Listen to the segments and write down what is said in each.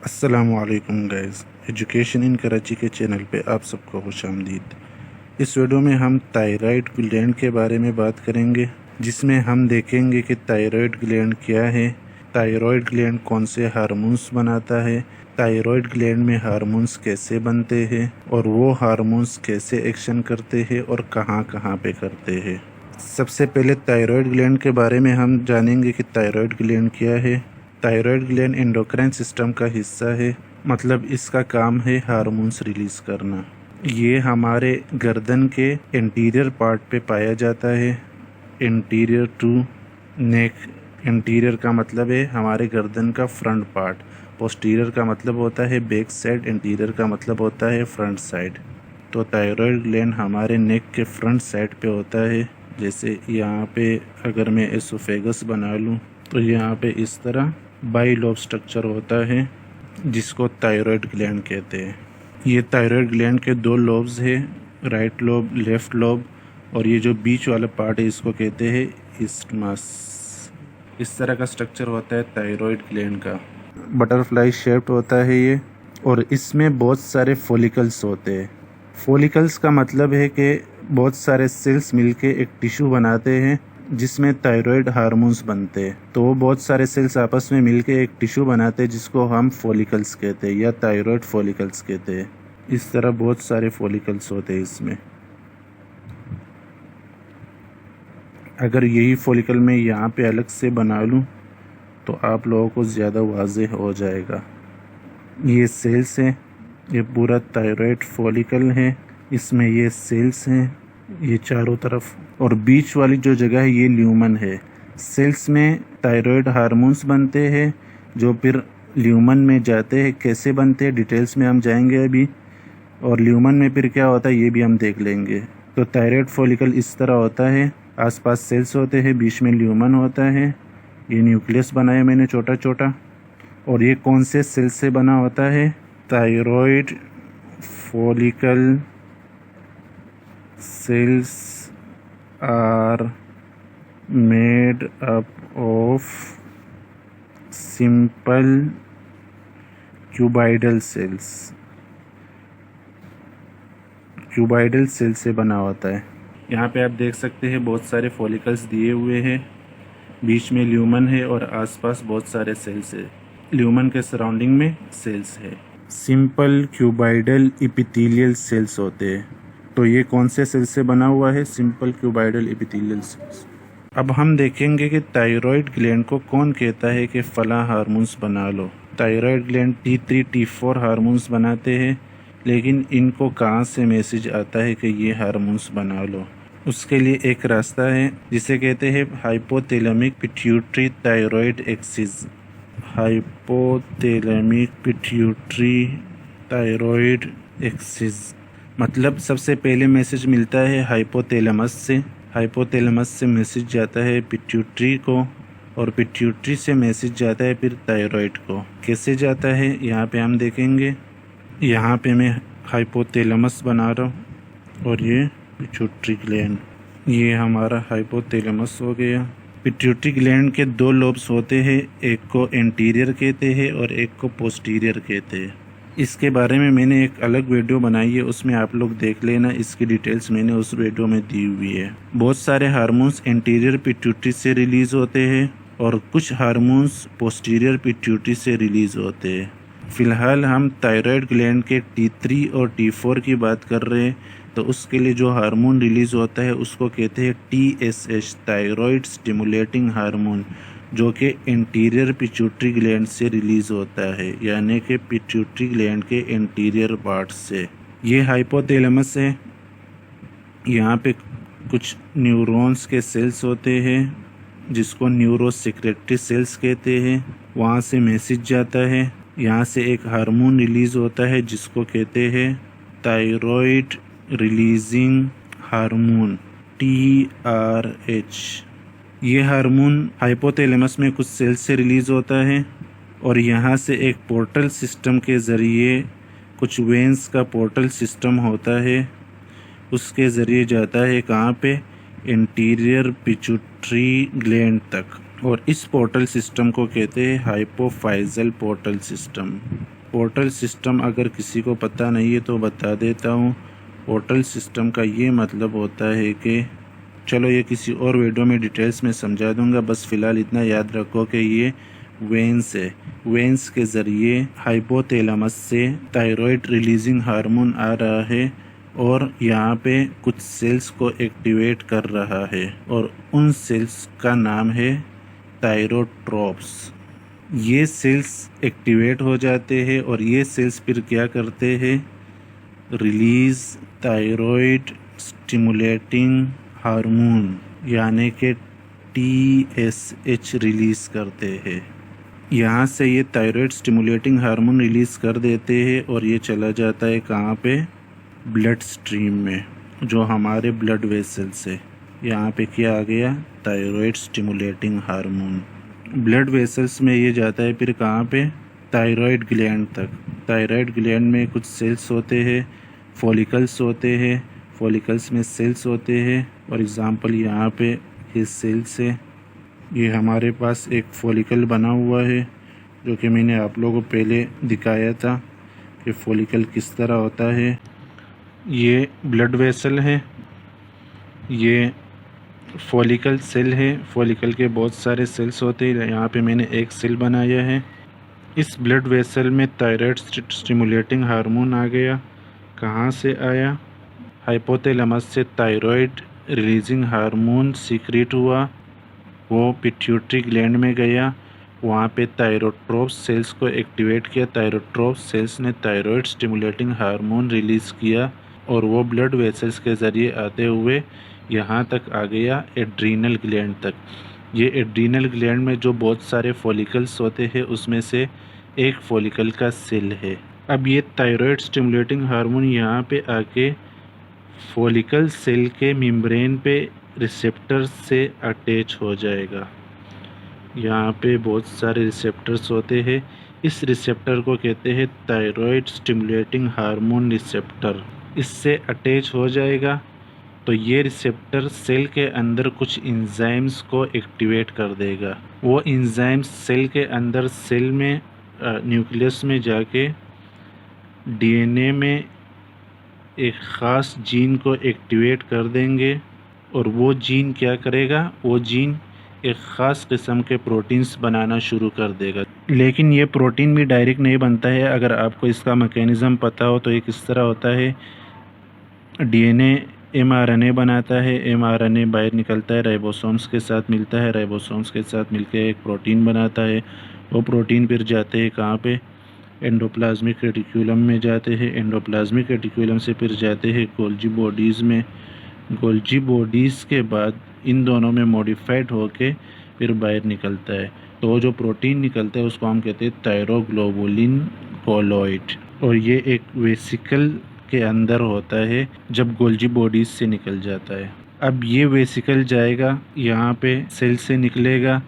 अस्सलामुअलैकुम guys, education in Karachi के channel पे आप सबको खुशामदीद। इस वीडियो में हम थायराइड ग्लैंड के बारे में बात करेंगे, जिसमें हम देखेंगे कि थायराइड ग्लैंड क्या है, थायराइड ग्लैंड कौन से हार्मोन्स बनाता है, थायराइड ग्लैंड में हार्मोन्स कैसे बनते हैं और वो हार्मोन्स कैसे एक्शन करते हैं और कहाँ कहाँ पे करते हैं। सबसे पहले थायराइड ग्लैंड के बारे में हम जानेंगे कि थायराइड ग्लैंड क्या है। थायराइड ग्लैंड एंडोक्राइन सिस्टम का हिस्सा है, मतलब इसका काम है हार्मोन्स रिलीज करना। ये हमारे गर्दन के इंटीरियर पार्ट पे पाया जाता है, इंटीरियर टू नेक। इंटीरियर का मतलब है हमारे गर्दन का फ्रंट पार्ट, पोस्टीरियर का मतलब होता है बैक साइड, इंटीरियर का मतलब होता है फ्रंट साइड। तो थायराइड ग्लैंड हमारे नेक के फ्रंट साइड पे होता है। जैसे यहाँ पे अगर मैं एसोफेगस बना लूँ तो यहाँ पे इस तरह बाइलोब स्ट्रक्चर होता है, जिसको थायराइड ग्लैंड कहते हैं। ये थायराइड ग्लैंड के दो लोब्स है, राइट लोब, लेफ्ट लोब, और ये जो बीच वाला पार्ट है इसको कहते हैं इस्टमस। इस तरह का स्ट्रक्चर होता है थायराइड ग्लैंड का। बटरफ्लाई शेप्ड होता है ये, और इसमें बहुत सारे फॉलिकल्स होते हैं। फॉलिकल्स का मतलब है कि बहुत सारे सेल्स मिलके एक टिश्यू बनाते हैं जिसमें थायराइड हार्मोन्स बनते हैं। तो वो बहुत सारे सेल्स आपस में मिलके एक टिश्यू बनाते हैं जिसको हम फॉलिकल्स कहते हैं या थायराइड फॉलिकल्स कहते हैं। इस तरह बहुत सारे फॉलिकल्स होते हैं इसमें। अगर यही फॉलिकल मैं यहाँ पे अलग से बना लूँ तो आप लोगों को ज़्यादा वाज़ेह हो जाएगा। ये सेल्स हैं, ये पूरा थायराइड फॉलिकल है, इसमें ये सेल्स हैं ये चारों तरफ, और बीच वाली जो जगह है ये ल्यूमन है। सेल्स में थायराइड हार्मोन्स बनते हैं जो फिर ल्यूमन में जाते हैं। कैसे बनते हैं डिटेल्स में हम जाएंगे अभी, और ल्यूमन में फिर क्या होता है ये भी हम देख लेंगे। तो थायराइड फॉलिकल इस तरह होता है, आसपास सेल्स होते हैं, बीच में ल्यूमन होता है। ये न्यूक्लियस बनाया मैंने छोटा छोटा। और ये कौन से सेल से बना होता है? Thyroid follicle cells are made up of simple cuboidal cells। Cuboidal cell से बना होता है। यहाँ पे आप देख सकते हैं बहुत सारे फॉलिकल्स दिए हुए हैं, बीच में ल्यूमन है और आसपास बहुत सारे सेल्स है। ल्यूमन के सराउंडिंग में सेल्स है। सिंपल क्यूबाइडल एपिथेलियल सेल्स होते हैं। तो ये कौन से सेल से बना हुआ है? Simple cuboidal epithelial cells. अब हम देखेंगे कि थायराइड ग्लैंड को कौन कहता है कि फला हार्मोन्स बना लो। Thyroid gland T3 T4 hormones बनाते हैं, लेकिन इनको कहाँ से मैसेज आता है कि ये हार्मोन्स बना लो? उसके लिए एक रास्ता है जिसे कहते हैं hypothalamic pituitary thyroid axis. Hypothalamic pituitary thyroid axis मतलब सबसे पहले मैसेज मिलता है हाइपोथैलेमस से। हाइपोथैलेमस से मैसेज जाता है पिट्यूटरी को, और पिट्यूटरी से मैसेज जाता है फिर थायराइड को। कैसे जाता है यहाँ पे हम देखेंगे। यहाँ पे मैं हाइपोथैलेमस बना रहा हूँ और ये पिट्यूटरी ग्लैंड, ये हमारा हाइपोथैलेमस हो गया। पिट्यूटरी ग्लैंड के दो लोब्स होते हैं, एक को एंटीरियर कहते हैं और एक को पोस्टीरियर कहते हैं। इसके बारे में मैंने एक अलग वीडियो बनाई है, उसमें आप लोग देख लेना। इसकी डिटेल्स मैंने उस वीडियो में दी हुई है। बहुत सारे हार्मोन्स एंटीरियर पिट्यूटरी से रिलीज होते हैं और कुछ हार्मोन्स पोस्टीरियर पिट्यूटरी से रिलीज होते हैं। फिलहाल हम थायराइड ग्लैंड के T3 और T4 की बात कर रहे हैं, तो उसके लिए जो हार्मोन रिलीज होता है उसको कहते हैं TSH, थायराइड स्टिमुलेटिंग हार्मोन, जो कि इंटीरियर पिट्यूटरी ग्लैंड से रिलीज होता है, यानी कि पिट्यूटरी ग्लैंड के इंटीरियर पार्ट से। ये हाइपोथैलेमस है। यहाँ पे कुछ न्यूरॉन्स के सेल्स होते हैं जिसको न्यूरोसेक्रेटरी सेल्स कहते हैं। वहाँ से मैसेज जाता है, यहाँ से एक हार्मोन रिलीज होता है जिसको कहते हैं थायराइड रिलीजिंग हार्मोन, TRH। ये हार्मोन हाइपोथैलेमस में कुछ सेल्स से रिलीज़ होता है और यहाँ से एक पोर्टल सिस्टम के ज़रिए, कुछ वेंस का पोर्टल सिस्टम होता है, उसके ज़रिए जाता है कहाँ पे? इंटीरियर पिट्यूटरी ग्लैंड तक। और इस पोर्टल सिस्टम को कहते हैं hypophyseal portal system. Portal system अगर किसी को पता नहीं है तो बता देता हूँ। पोर्टल सिस्टम का ये मतलब होता है कि चलो ये किसी और वीडियो में डिटेल्स में समझा दूंगा, बस फ़िलहाल इतना याद रखो कि ये वेंस है। वेंस के ज़रिए हाइपोथैलेमस से थायराइड रिलीजिंग हार्मोन आ रहा है और यहाँ पे कुछ सेल्स को एक्टिवेट कर रहा है और उन सेल्स का नाम है थायरोट्रोप्स। ये सेल्स एक्टिवेट हो जाते हैं और ये सेल्स फिर क्या करते हैं, रिलीज़ थायराइड स्टिमुलेटिंग हार्मोन यानी कि TSH रिलीज़ करते हैं। यहाँ से ये थायराइड स्टिमुलेटिंग हार्मोन रिलीज़ कर देते हैं और ये चला जाता है कहाँ पे, ब्लड स्ट्रीम में, जो हमारे ब्लड वेसल्स है। यहाँ पे क्या आ गया, thyroid stimulating hormone. Blood vessels में ये जाता है फिर कहाँ पे, थायराइड ग्लैंड तक। थायराइड ग्लैंड में कुछ सेल्स होते हैं, फॉलिकल्स होते हैं, फॉलिकल्स में सेल्स होते हैं। और एग्ज़ाम्पल यहाँ पे ये सेल्स है। ये हमारे पास एक फॉलिकल बना हुआ है जो कि मैंने आप लोगों को पहले दिखाया था कि फॉलिकल किस तरह होता है। ये ब्लड वेसल है, ये फॉलिकल सेल है। फॉलिकल के बहुत सारे सेल्स होते हैं, यहाँ पे मैंने एक सेल बनाया है। इस ब्लड वेसल में थायराइड स्टिमुलेटिंग हार्मोन आ गया। कहाँ से आया, हाइपोथैलेमस से थायराइड रिलीजिंग हार्मोन सीक्रेट हुआ, वो पिट्यूटरी ग्लैंड में गया, वहाँ पे थायरोट्रोप्स सेल्स को एक्टिवेट किया। थायरोट्रोप्स सेल्स ने थायराइड स्टिमुलेटिंग हार्मोन रिलीज़ किया और वो ब्लड वेसल्स के ज़रिए आते हुए यहाँ तक आ गया एड्रीनल ग्लैंड तक। ये एड्रीनल ग्लैंड में जो बहुत सारे फॉलिकल्स होते हैं उसमें से एक फॉलिकल का सेल है। अब ये थायराइड स्टिमुलेटिंग हार्मोन यहाँ पे आके फॉलिकल सेल के मेम्ब्रेन पे रिसेप्टर से अटैच हो जाएगा। यहाँ पे बहुत सारे रिसेप्टर्स होते हैं। इस रिसेप्टर को कहते हैं थायराइड स्टिमुलेटिंग हार्मोन रिसेप्टर। इससे अटैच हो जाएगा तो ये रिसेप्टर सेल के अंदर कुछ इंजाइम्स को एक्टिवेट कर देगा। वो इंजाइम्स सेल के अंदर, सेल में न्यूक्लियस में जाके DNA में एक ख़ास जीन को एक्टिवेट कर देंगे और वो जीन क्या करेगा, वो जीन एक ख़ास किस्म के प्रोटीन्स बनाना शुरू कर देगा। लेकिन ये प्रोटीन भी डायरेक्ट नहीं बनता है। अगर आपको इसका मैकेनिज़्म पता हो तो ये किस तरह होता है, DNA mRNA बनाता है, mRNA बाहर निकलता है, राइबोसोम्स के साथ मिलता है, राइबोसोम्स के साथ मिलकर एक प्रोटीन बनाता है। वो प्रोटीन फिर जाते हैं कहाँ पे, एंडोप्लाज्मिक रेटिक्यूलम में जाते हैं। एंडोप्लाज्मिक रेटिक्यूलम से फिर जाते हैं गोल्जी बॉडीज़ में। गोल्जी बॉडीज़ के बाद इन दोनों में मॉडिफाइड होके फिर बाहर निकलता है। तो वो जो प्रोटीन निकलता है उसको हम कहते हैं थायरोग्लोबुलिन कोलॉइड, और ये एक वेसिकल के अंदर होता है जब गोल्जी बॉडीज़ से निकल जाता है। अब ये वेसिकल जाएगा, यहाँ पे सेल से निकलेगा।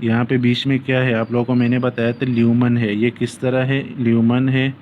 यहाँ पे बीच में क्या है, आप लोगों को मैंने बताया था ल्यूमन है। ये किस तरह है, ल्यूमन है,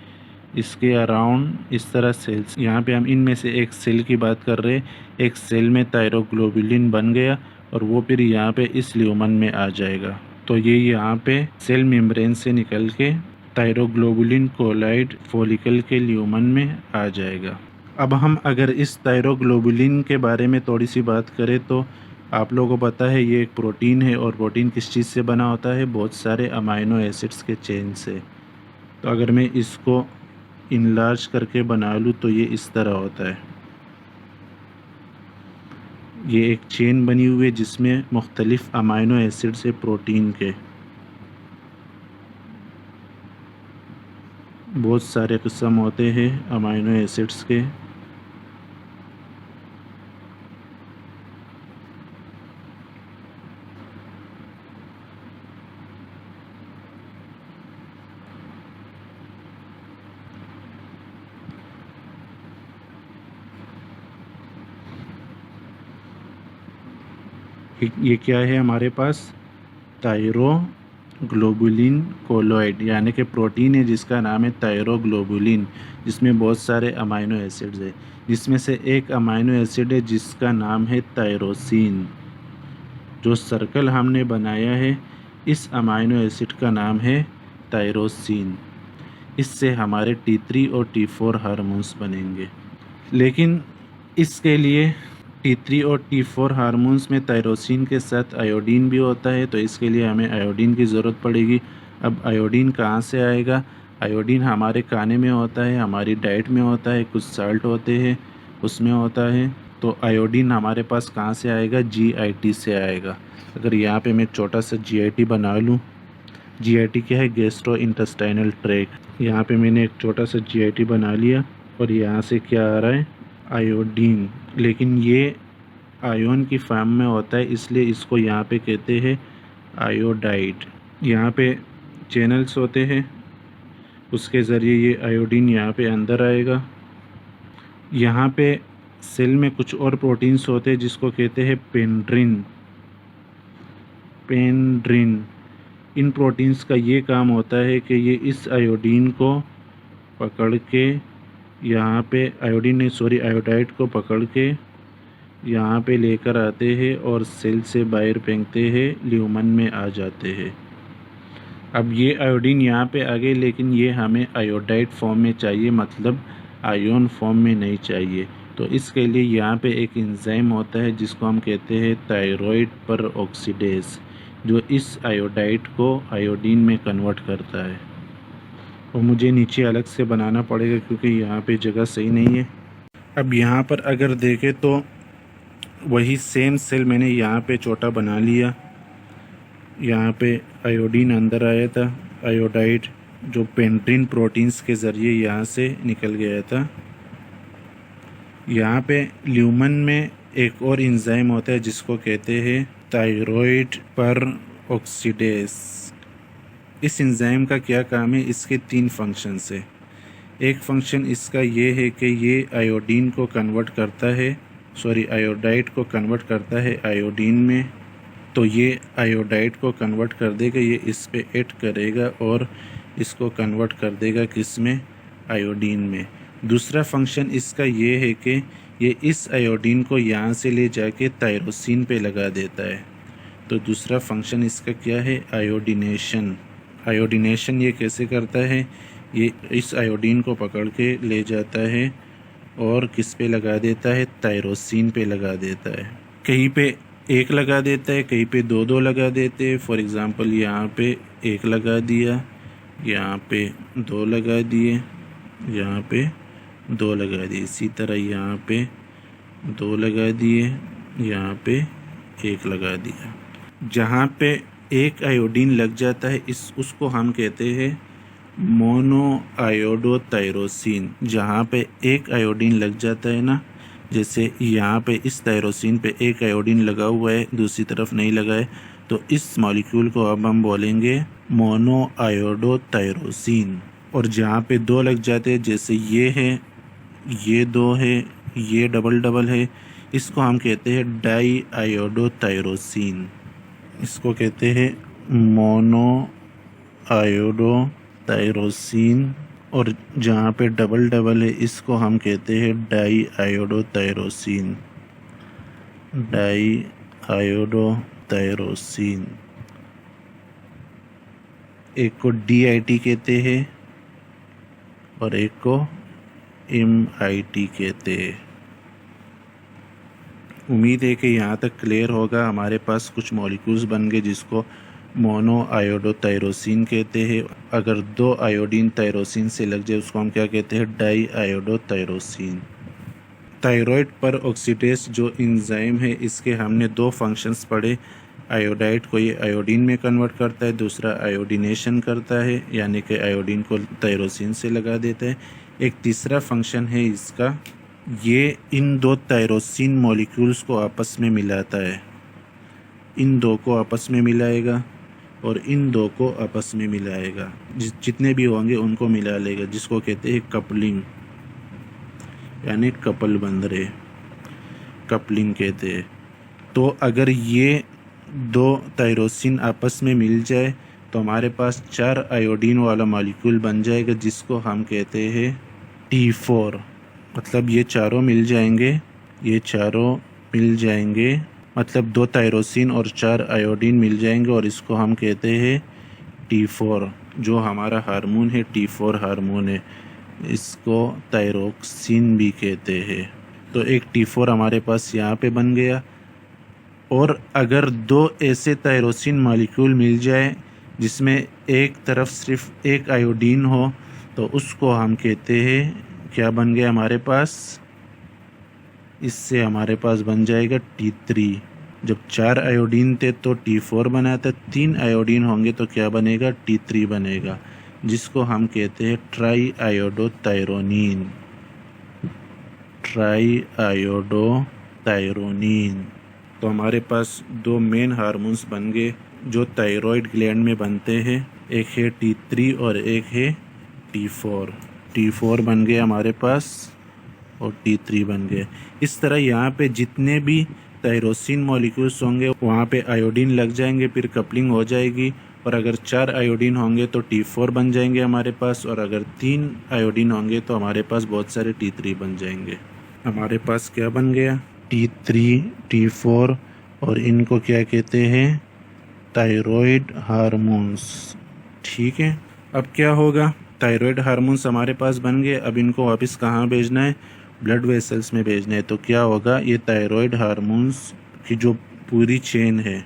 इसके अराउंड इस तरह सेल्स। यहाँ पे हम इनमें से एक सेल की बात कर रहे हैं। एक सेल में थायरोग्लोबुलिन बन गया और वो फिर यहाँ पे इस ल्यूमन में आ जाएगा। तो ये यहाँ पे सेल मेम्ब्रेन से निकल के थायरोग्लोबुलिन कोलॉइड फॉलिकल के ल्यूमन में आ जाएगा। अब हम अगर इस थायरोग्लोबुलिन के बारे में थोड़ी सी बात करें तो आप लोगों को पता है ये एक प्रोटीन है और प्रोटीन किस चीज़ से बना होता है, बहुत सारे अमाइनो एसिड्स के चेन से। तो अगर मैं इसको इनलार्ज करके बना लूँ तो ये इस तरह होता है। ये एक चेन बनी हुई है जिसमें मुख्तलिफ अमाइनो एसिड्स है प्रोटीन के। बहुत सारे किस्म होते हैं अमाइनो एसिड्स के। ये क्या है हमारे पास, थायरोग्लोबुलिन कोलॉइड यानी कि प्रोटीन है जिसका नाम है थायरोग्लोबुलिन, जिसमें बहुत सारे अमाइनो एसिड्स है। जिसमें से एक अमाइनो एसिड है जिसका नाम है थायरोसिन। जो सर्कल हमने बनाया है इस अमाइनो एसिड का नाम है थायरोसिन। इससे हमारे T3 और T4 हार्मोन्स बनेंगे। लेकिन इसके लिए T3 और T4 हार्मोन्स में टायरोसिन के साथ आयोडीन भी होता है, तो इसके लिए हमें आयोडीन की ज़रूरत पड़ेगी। अब आयोडीन कहाँ से आएगा? आयोडीन हमारे खाने में होता है, हमारी डाइट में होता है, कुछ साल्ट होते हैं उसमें होता है। तो आयोडीन हमारे पास कहाँ से आएगा? GIT से आएगा। अगर यहाँ पे मैं छोटा सा GIT बना लूँ, GIT क्या है? Gastro intestinal tract. यहाँ पे मैंने एक छोटा सा GIT बना लिया और यहाँ से क्या आ रहा है? आयोडीन। लेकिन ये आयोन की फॉर्म में होता है, इसलिए इसको यहाँ पे कहते हैं आयोडाइड। यहाँ पे चैनल्स होते हैं, उसके ज़रिए ये आयोडीन यहाँ पे अंदर आएगा। यहाँ पे सेल में कुछ और प्रोटीन्स होते हैं जिसको कहते हैं पेंड्रिन। इन प्रोटीन्स का ये काम होता है कि ये इस आयोडीन को पकड़ के यहाँ पे आयोडाइड को पकड़ के यहाँ पे लेकर आते हैं और सेल से बाहर फेंकते हैं, ल्यूमन में आ जाते हैं। अब ये आयोडीन यहाँ पे आ गए, लेकिन ये हमें आयोडाइड फॉर्म में चाहिए, मतलब आयोन फॉर्म में नहीं चाहिए। तो इसके लिए यहाँ पे एक एंजाइम होता है जिसको हम कहते हैं थायराइड परऑक्सीडेज, जो इस आयोडाइड को आयोडीन में कन्वर्ट करता है। और मुझे नीचे अलग से बनाना पड़ेगा क्योंकि यहाँ पे जगह सही नहीं है। अब यहाँ पर अगर देखें तो वही सेम सेल मैंने यहाँ पे छोटा बना लिया। यहाँ पे आयोडीन अंदर आया था, आयोडाइड जो पेंट्रिन प्रोटीन्स के ज़रिए यहाँ से निकल गया था। यहाँ पे ल्यूमन में एक और एंजाइम होता है जिसको कहते हैं थायराइड परऑक्सीडेज। इस एंजाइम का क्या काम है? इसके 3 फंक्शंस है। एक फंक्शन इसका ये है कि ये आयोडीन को कन्वर्ट करता है, आयोडाइड को कन्वर्ट करता है आयोडीन में। तो ये आयोडाइड को कन्वर्ट कर देगा, ये इस पे ऐड करेगा और इसको कन्वर्ट कर देगा किस में? आयोडीन में। दूसरा फंक्शन इसका ये है कि ये इस आयोडीन को यहाँ से ले जाके टायरोसिन पे लगा देता है। तो दूसरा फंक्शन इसका क्या है? आयोडीनेशन ये कैसे करता है? ये इस आयोडीन को पकड़ के ले जाता है और किस पे लगा देता है? टायरोसिन पे लगा देता है। कहीं पे 1 लगा देता है, कहीं पे 2 लगा देते हैं। फॉर एग्ज़ाम्पल यहाँ पे 1 लगा दिया, यहाँ पे 2 लगा दिए, यहाँ पे 2 लगा दिए। इसी तरह यहाँ पे 2 लगा दिए, यहाँ पे 1 लगा दिया। जहाँ पे 1 आयोडीन लग जाता है उसको हम कहते हैं मोनोआयोडोटायरोसिन। जहाँ पे 1 आयोडीन लग जाता है ना, जैसे यहाँ पे इस टायरोसिन पे 1 आयोडीन लगा हुआ है, दूसरी तरफ नहीं लगा है, तो इस मॉलिक्यूल को अब हम बोलेंगे मोनोआयोडोटायरोसिन। और जहाँ पे 2 लग जाते हैं, जैसे ये है, ये 2 है, ये डबल है, इसको हम कहते हैं डाईआयोडोटायरोसिन। इसको कहते हैं मोनोआयोडोटायरोसिन। और जहाँ पे डबल है इसको हम कहते हैं डाईआयोडोटायरोसिन। एक को DIT कहते हैं और एक को MIT कहते हैं। उम्मीद है कि यहाँ तक क्लियर होगा। हमारे पास कुछ मॉलिक्यूल्स बन गए जिसको मोनोआयोडोटायरोसिन कहते हैं। अगर 2 आयोडीन टायरोसिन से लग जाए उसको हम क्या कहते हैं? डाईआयोडोटायरोसिन। थायराइड परऑक्सीडेज जो एंजाइम है, इसके हमने 2 फंक्शंस पढ़े। आयोडाइड को ये आयोडीन में कन्वर्ट करता है, दूसरा आयोडीनेशन करता है, यानी कि आयोडीन को टायरोसिन से लगा देता है। एक तीसरा फंक्शन है इसका, ये इन 2 टायरोसिन मॉलिक्यूल्स को आपस में मिलाता है। इन 2 को आपस में मिलाएगा और इन 2 को आपस में मिलाएगा, जितने भी होंगे उनको मिला लेगा, जिसको कहते हैं कपलिंग, यानी कपल बंध रहे, कपलिंग कहते हैं। तो अगर ये 2 टायरोसिन आपस में मिल जाए तो हमारे पास 4 आयोडीन वाला मॉलिक्यूल बन जाएगा, जिसको हम कहते हैं T4। मतलब ये चारों मिल जाएंगे, मतलब 2 टायरोसिन और 4 आयोडीन मिल जाएंगे और इसको हम कहते हैं T4 जो हमारा हार्मोन है, T4 हार्मोन है, इसको थायरोक्सिन भी कहते हैं। तो एक T4 हमारे पास यहाँ पे बन गया। और अगर दो ऐसे थायरोसिन मॉलिक्यूल मिल जाए जिसमें एक तरफ सिर्फ एक आयोडीन हो, तो उसको हम कहते हैं, क्या बन गया हमारे पास, इससे हमारे पास बन जाएगा T3। जब 4 आयोडीन थे तो T4 बना था, 3 आयोडीन होंगे तो क्या बनेगा, T3 बनेगा, जिसको हम कहते हैं ट्राई आयोडोथायरोनिन। Try iodothyronine. तो हमारे पास दो मेन हार्मोन्स बन गए जो थायराइड ग्लैंड में बनते हैं, एक है T3 और एक है T4। T4 बन गए हमारे पास और T3 बन गए। इस तरह यहाँ पे जितने भी थायरोसिन मॉलिक्यूल्स होंगे वहाँ पे आयोडीन लग जाएंगे, फिर कपलिंग हो जाएगी। और अगर 4 आयोडीन होंगे तो T4 बन जाएंगे हमारे पास, और अगर 3 आयोडीन होंगे तो हमारे पास बहुत सारे T3 बन जाएंगे। हमारे पास क्या बन गया, T3, T4, और इनको क्या कहते हैं, थायराइड हार्मोन्स। ठीक है, अब क्या होगा, थायराइड हार्मोन्स हमारे पास बन गए। अब इनको वापस कहाँ भेजना है, ब्लड वेसल्स में भेजना है। तो क्या होगा, ये थायराइड हार्मोन्स की जो पूरी चेन है,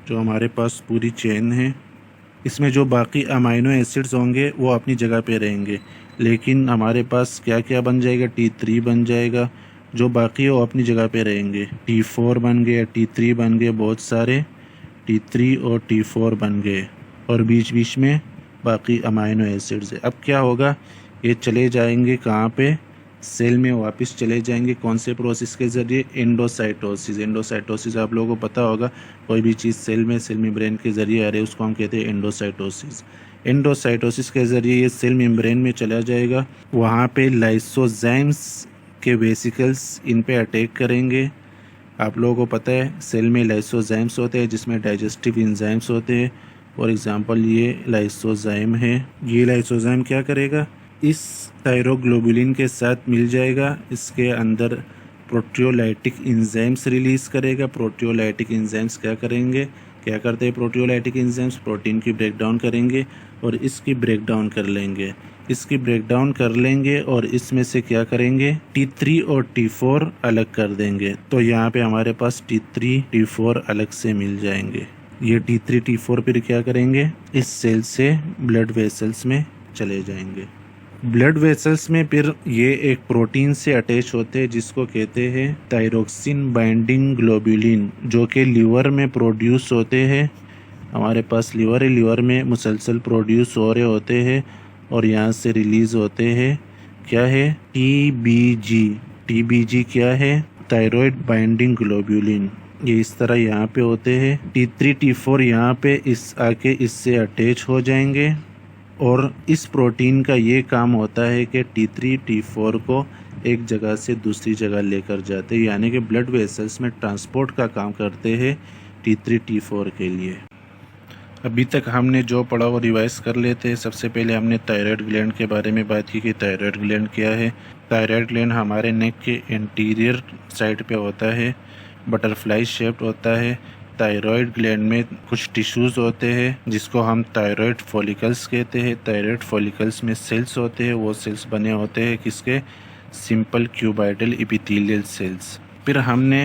जो हमारे पास पूरी चेन है, इसमें जो बाकी अमाइनो एसिड्स होंगे वो अपनी जगह पे रहेंगे, लेकिन हमारे पास क्या क्या बन जाएगा, T3 बन जाएगा, जो बाकी है वो अपनी जगह पे रहेंगे। T4 बन गए, T3 बन गए, बहुत सारे T3 और T4 बन गए, और बीच बीच में बाकी अमाइनो एसिड्स है। अब क्या होगा, ये चले जाएंगे कहाँ पे, सेल में वापस चले जाएंगे। कौन से प्रोसेस के ज़रिए, एंडोसाइटोसिस। एंडोसाइटोसिस आप लोगों को पता होगा, कोई भी चीज़ सेल मेम्ब्रेन के ज़रिए आ रही है उसको हम कहते हैं एंडोसाइटोसिस। एंडोसाइटोसिस के ज़रिए ये सेल मेम्ब्रेन में चला जाएगा, वहाँ पे लाइसोजाइम्स के वेसिकल्स इन पे अटैक करेंगे। आप लोगों को पता है सेल में लाइसोजाइम्स होते हैं जिसमें डाइजेस्टिव एंजाइम्स होते हैं। फॉर एग्जांपल ये लाइसोजाइम है, ये लाइसोजाइम क्या करेगा, इस थायरोग्लोबुलिन के साथ मिल जाएगा, इसके अंदर प्रोटियोलाइटिक एंजाइम्स रिलीज़ करेगा। प्रोटियोलाइटिक एंजाइम्स क्या करेंगे, क्या करते हैं प्रोटियोलाइटिक एंजाइम्स, प्रोटीन की ब्रेकडाउन करेंगे और इसकी ब्रेकडाउन कर लेंगे, इसकी ब्रेकडाउन कर लेंगे और इसमें से क्या करेंगे, T3 और T4 अलग कर देंगे। तो यहाँ पे हमारे पास T3 T4 अलग से मिल जाएंगे। ये T3 T4 फिर क्या करेंगे, इस सेल से ब्लड वेसल्स में चले जाएंगे। ब्लड वेसल्स में फिर ये एक प्रोटीन से अटैच होते हैं जिसको कहते हैं थायरोक्सिन बाइंडिंग ग्लोबुलिन, जो कि लीवर में प्रोड्यूस होते हैं। हमारे पास लीवर है, लीवर में मुसलसल प्रोड्यूस हो रहे होते हैं और यहाँ से रिलीज़ होते हैं। क्या है, TBG। TBG क्या है, थायराइड बाइंडिंग ग्लोबुलिन। ये इस तरह यहाँ पे होते हैं। T3 T4 यहाँ पे इस आके इससे अटैच हो जाएंगे और इस प्रोटीन का ये काम होता है कि T3 T4 को एक जगह से दूसरी जगह लेकर जाते हैं, यानी कि ब्लड वेसल्स में ट्रांसपोर्ट का काम करते हैं T3 T4 के लिए। अभी तक हमने जो पढ़ा वो रिवाइज कर लेते हैं। सबसे पहले हमने थायराइड ग्लैंड के बारे में बात की कि थायराइड ग्लैंड क्या है। थायराइड ग्लैंड हमारे नेक के इंटीरियर साइड पे होता है, बटरफ्लाई शेप्ड होता है। थायराइड ग्लैंड में कुछ टिश्यूज़ होते हैं जिसको हम थायराइड फॉलिकल्स कहते हैं। थायराइड फॉलिकल्स में सेल्स होते हैं, वो सेल्स बने होते हैं किसके, सिंपल क्यूबाइडल एपिथेलियल सेल्स। फिर हमने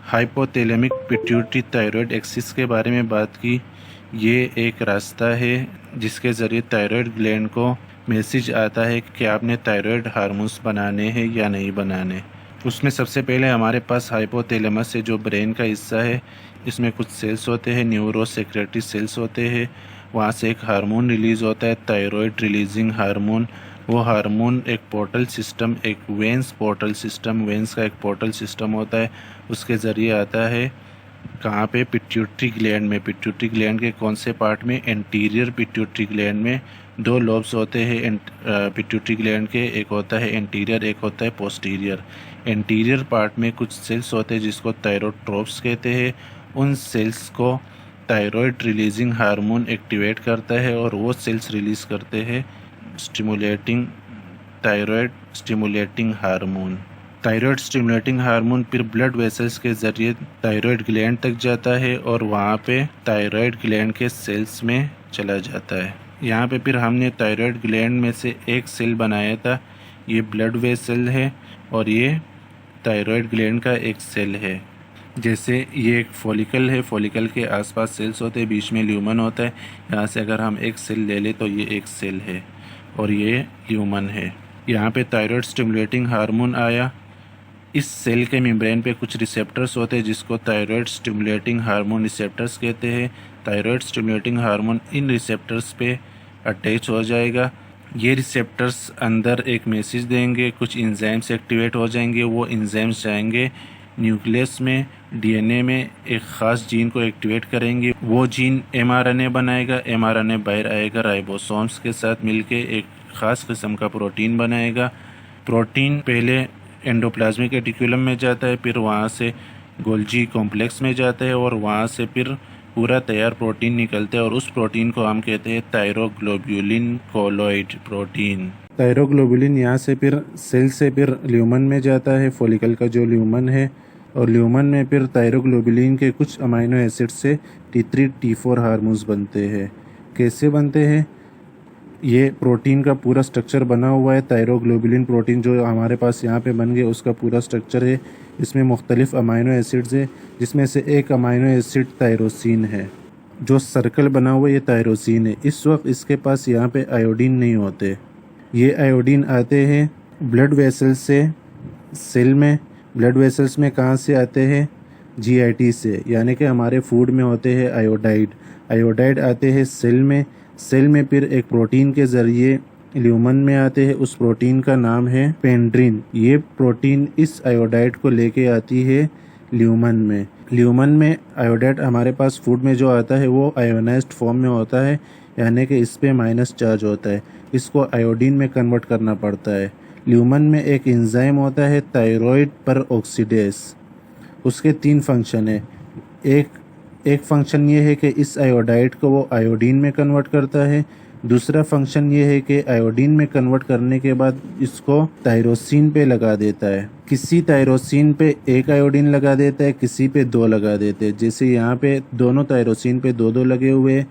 हाइपोथैलेमिक पिट्यूटरी थायराइड एक्सिस के बारे में बात की। ये एक रास्ता है जिसके ज़रिए थायराइड ग्लैंड को मैसेज आता है कि आपने थायराइड हार्मोन्स बनाने हैं या नहीं बनाने। उसमें सबसे पहले हमारे पास हाइपोथैलेमस है जो ब्रेन का हिस्सा है। इसमें कुछ सेल्स होते हैं, न्यूरो सेक्रेटरी सेल्स होते हैं। वहाँ से एक हार्मोन रिलीज़ होता है, थायराइड रिलीजिंग हार्मोन। वो हार्मोन एक पोर्टल सिस्टम, एक वेंस पोर्टल सिस्टम, वेंस का एक पोर्टल सिस्टम होता है, उसके ज़रिए आता है कहाँ पे, पिट्यूटरी ग्लैंड में। पिट्यूटरी ग्लैंड के कौन से पार्ट में, एंटीरियर पिट्यूटरी ग्लैंड में। 2 लोब्स होते हैं पिट्यूटरी ग्लैंड के, एक होता है एंटीरियर, एक होता है पोस्टीरियर। एंटीरियर पार्ट में कुछ सेल्स होते हैं जिसको थायरोट्रोप्स कहते हैं। उन सेल्स को थायराइड रिलीजिंग हार्मोन एक्टिवेट करता है और वो सेल्स रिलीज़ करते हैं stimulating thyroid stimulating hormone. Thyroid stimulating hormone फिर ब्लड वेसल्स के ज़रिए थायराइड ग्लैंड तक जाता है और वहाँ पे थायराइड ग्लैंड के सेल्स में चला जाता है। यहाँ पे फिर हमने थायराइड ग्लैंड में से एक सेल बनाया था, ये ब्लड वेसल है और ये थायराइड ग्लैंड का एक सेल है। जैसे ये एक फॉलिकल है, फॉलिकल के आसपास सेल्स होते हैं, बीच में ल्यूमन होता है। यहाँ से अगर हम एक सेल ले लें तो ये एक सेल है और ये ल्यूमन है। यहाँ पे थायराइड स्टिमुलेटिंग हार्मोन आया। इस सेल के मेम्ब्रेन पे कुछ रिसेप्टर्स होते हैं जिसको थायराइड स्टिमुलेटिंग हार्मोन रिसेप्टर्स कहते हैं। थायराइड स्टिमुलेटिंग हार्मोन इन रिसेप्टर्स पे अटैच हो जाएगा। ये रिसेप्टर्स अंदर एक मैसेज देंगे, कुछ एंजाइम्स एक्टिवेट हो जाएंगे। वो एंजाइम्स जाएंगे न्यूक्लियस में, डीएनए में एक ख़ास जीन को एक्टिवेट करेंगे। वो जीन एमआरएनए बनाएगा, एमआरएनए बाहर आएगा, राइबोसोम्स के साथ मिलके एक ख़ास किस्म का प्रोटीन बनाएगा। प्रोटीन पहले एंडोप्लाज्मिक रेटिकुलम में जाता है, फिर वहाँ से गोल्जी कॉम्प्लेक्स में जाता है और वहाँ से फिर पूरा तैयार प्रोटीन निकलता है और उस प्रोटीन को हम कहते हैं थायरोग्लोब्युलिन कोलोइड प्रोटीन। थायरोग्लोब्युलिन यहाँ से फिर सेल से फिर ल्यूमन में जाता है, फॉलिकल का जो ल्यूमन है, और ल्यूमन में फिर थायरोग्लोब्युलिन के कुछ अमाइनो एसिड से T3 T4 हार्मोन्स बनते हैं। कैसे बनते हैं? ये प्रोटीन का पूरा स्ट्रक्चर बना हुआ है। थायरोग्लोब्युलिन प्रोटीन जो हमारे पास यहाँ पे बन गया उसका पूरा स्ट्रक्चर है। इसमें मुख्तलिफ अमाइनो एसिड्स है, जिसमें से एक अमाइनो एसिड थायरोसिन है। जो सर्कल बना हुआ है ये थायरोसिन है। इस वक्त इसके पास यहाँ पे आयोडीन नहीं होते। ये आयोडीन आते हैं ब्लड वेसल्स से सेल में। ब्लड वेसल्स में कहाँ से आते हैं? GIT से, यानी कि हमारे फूड में होते हैं आयोडाइड। आयोडाइड आते हैं सेल में। सेल में फिर एक प्रोटीन के ज़रिए ल्यूमन में आते हैं। उस प्रोटीन का नाम है पेंड्रिन। ये प्रोटीन इस आयोडाइड को लेके आती है ल्यूमन में। ल्यूमन में आयोडाइड हमारे पास फूड में जो आता है वो आयोनाइज्ड फॉर्म में होता है, यानी कि इस पे माइनस चार्ज होता है। इसको आयोडीन में कन्वर्ट करना पड़ता है। ल्यूमन में एक एंजाइम होता है थायराइड परऑक्सीडेज। उसके 3 फंक्शन है। एक फंक्शन ये है कि इस आयोडाइड को वो आयोडीन में कन्वर्ट करता है। दूसरा फंक्शन ये है कि आयोडीन में कन्वर्ट करने के बाद इसको थायरोसिन पे लगा देता है। किसी थायरोसिन पे एक आयोडीन लगा देता है, किसी पे 2 लगा देते हैं। जैसे यहाँ पे दोनों थायरोसिन पे 2-2 लगे हुए हैं।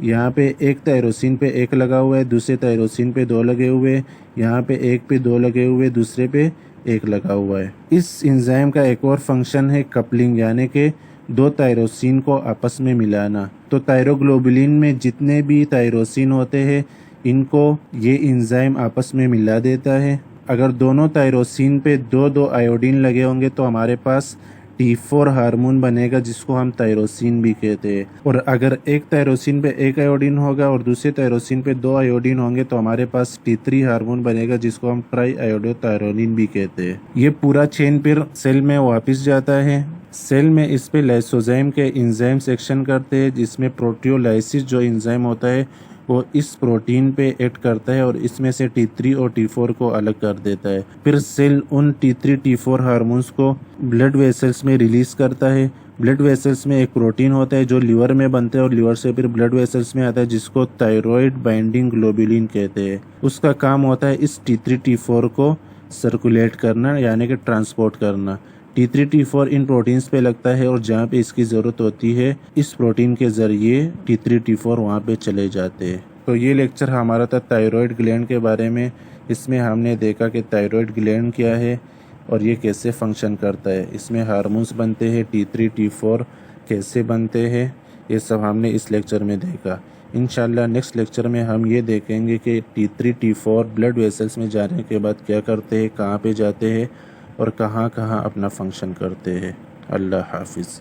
यहाँ पे एक थायरोसिन पे 1 लगा हुआ है, दूसरे थायरोसिन पे 2 लगे हुए। यहाँ पे एक पे 2 लगे हुए, दूसरे पे 1 लगा हुआ है। इस एंजाइम का एक और फंक्शन है कपलिंग, यानी कि 2 थायरोसिन को आपस में मिलाना। तो थायरोग्लोब्युलिन में जितने भी थायरोसिन होते हैं इनको ये एंजाइम आपस में मिला देता है। अगर दोनों थायरोसिन पे 2-2 आयोडीन लगे होंगे तो हमारे पास T4 हार्मोन बनेगा, जिसको हम थायरोसिन भी कहते हैं। और अगर एक थायरोसिन पे 1 आयोडीन होगा और दूसरे थायरोसिन पे 2 आयोडीन होंगे तो हमारे पास T3 हार्मोन बनेगा, जिसको हम ट्राई आयोडोथायरोनिन भी कहते हैं। ये पूरा चेन फिर सेल में वापस जाता है। सेल में इस पे लाइसोजाइम के एंजाइम्स एक्शन करते हैं, जिसमें प्रोटियोलाइसिस जो एंजाइम होता है वो इस प्रोटीन पे एक्ट करता है और इसमें से T3 और T4 को अलग कर देता है। फिर सेल उन T3 T4 हार्मोन्स को ब्लड वेसल्स में रिलीज करता है। ब्लड वेसल्स में एक प्रोटीन होता है जो लिवर में बनता है और लिवर से फिर ब्लड वेसल्स में आता है, जिसको थायराइड बाइंडिंग ग्लोब्युलिन कहते हैं। उसका काम होता है इस T3 T4 को सर्कुलेट करना, यानी कि ट्रांसपोर्ट करना। T3 T4 इन प्रोटीन्स पे लगता है और जहाँ पे इसकी ज़रूरत होती है इस प्रोटीन के ज़रिए T3 T4 वहाँ पे चले जाते हैं। तो ये लेक्चर हमारा था थायराइड ग्लैंड के बारे में। इसमें हमने देखा कि थायराइड ग्लैंड क्या है और ये कैसे फंक्शन करता है। इसमें हार्मोन्स बनते हैं, T3 T4 कैसे बनते हैं, ये सब हमने इस लेक्चर में देखा। इंशाल्लाह नेक्स्ट लेक्चर में हम ये देखेंगे कि T3 T4 ब्लड वेसल्स में जाने के बाद क्या करते हैं, कहाँ पे जाते हैं और कहाँ कहाँ अपना फंक्शन करते हैं। अल्लाह हाफिज़।